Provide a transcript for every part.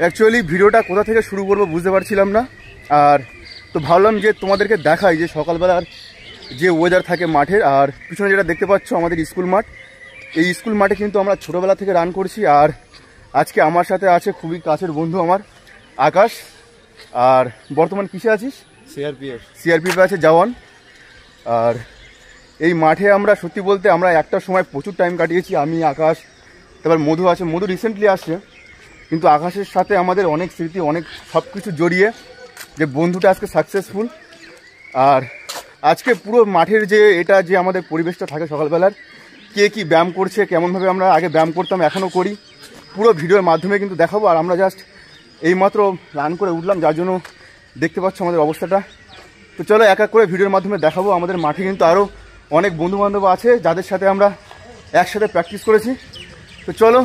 Actually ভিডিওটা কোথা থেকে শুরু করবো বুঝতে পারছিলাম না। আর তো ভাবলাম যে তোমাদেরকে দেখাই যে সকালবেলার যে ওয়েদার থাকে মাঠের। আর পিছনে যেটা দেখতে পাচ্ছ আমাদের স্কুল মাঠ, এই স্কুল মাঠে কিন্তু আমরা ছোটোবেলা থেকে রান করছি। আর আজকে আমার সাথে আছে খুবই কাছের বন্ধু আমার আকাশ। আর বর্তমান কিসে আছিস? সিআরপিএফ আছে জওয়ান। আর এই মাঠে আমরা সত্যি বলতে আমরা একটা সময় প্রচুর টাইম কাটিয়েছি, আমি আকাশ, তারপর মধু আছে। মধু রিসেন্টলি আসছে, কিন্তু আকাশের সাথে আমাদের অনেক স্মৃতি, অনেক সব কিছু জড়িয়ে যে বন্ধুটা আজকে সাকসেসফুল। আর আজকে পুরো মাঠের যে এটা যে আমাদের পরিবেশটা থাকে সকালবেলার, কে কী ব্যায়াম করছে, কেমনভাবে আমরা আগে ব্যায়াম করতাম এখনও করি, পুরো ভিডিওর মাধ্যমে কিন্তু দেখাবো। আর আমরা জাস্ট এইমাত্র রান করে উঠলাম, যার জন্য দেখতে পাচ্ছ আমাদের অবস্থাটা। তো চলো এক এক করে ভিডিওর মাধ্যমে দেখাবো। আমাদের মাঠে কিন্তু আরও অনেক বন্ধুবান্ধব আছে যাদের সাথে আমরা একসাথে প্র্যাকটিস করেছি। তো চলো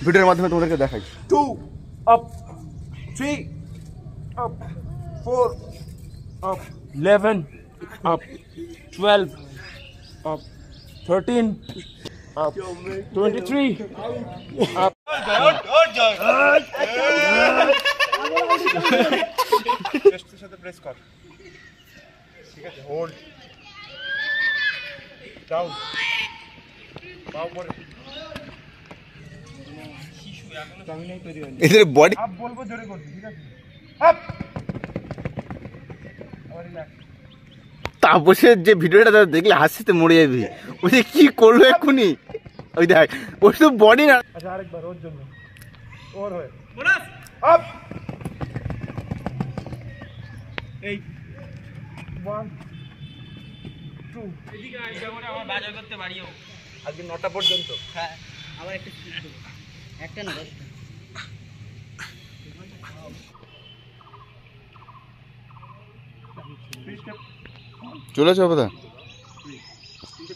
ভিডিওর মাধ্যমে তোমাদেরকে দেখাই। 2 up, 3 up, 4 up, 11 up, 12 up, 13 up, 23 up. চেস্টের সাথে প্রেস কর, ঠিক আছে? হোল্ড ডাউন, পাও পরে এদের বডি আপ বলবো, জোরে করবি, ঠিক আছে? আপ। আবার রিল্যাক্স। তাপসের যে ভিডিওটা দেখলে হাসিতে মরে যাবি। ওই যে কি করলো এক্ষুনি, ওই দেখ, ওই তো বডি না। আচ্ছা আরেকবার ওর জন্য, ওর হয়ে বোনাস আপ। এই 1 2 এদিকে আই যাবো, আমার বাজার করতে বাড়িও আজকে 9টা পর্যন্ত। হ্যাঁ, আবার একটা একটা না চলে যাবো দা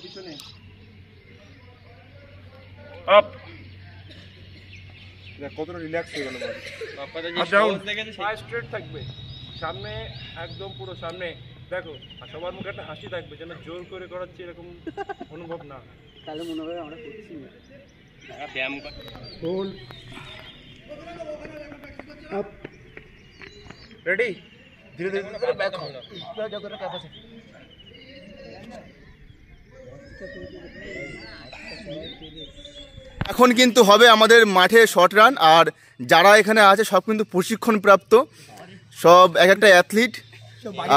পিছনে আপ। দেখ কতটা রিল্যাক্স হয়ে গেল। পায়ে স্ট্রেট থাকবে, সামনে একদম পুরো সামনে দেখো। আর সবার মুখে একটা হাসি থাকবে, যেন জোর করে করাচ্ছি এরকম অনুভব না। তাহলে মনে হয় আমরা করছি না। ব্যায়াম হোল্ড আপ, রেডি? ধীরে ধীরে করে ব্যাক হও, যতটা ক্যাপাসিটি। এখন কিন্তু হবে আমাদের মাঠে শর্ট রান। আর যারা এখানে আছে সব কিন্তু প্রশিক্ষণ প্রাপ্ত, সব এক একটা অ্যাথলিট।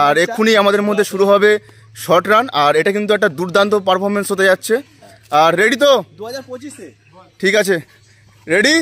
আর এক্ষুনি আমাদের মধ্যে শুরু হবে শর্ট রান। আর এটা কিন্তু একটা দুর্দান্ত পারফরমেন্স হতে যাচ্ছে। আর রেডি তো? 2025-এ ঠিক আছে, রেডি।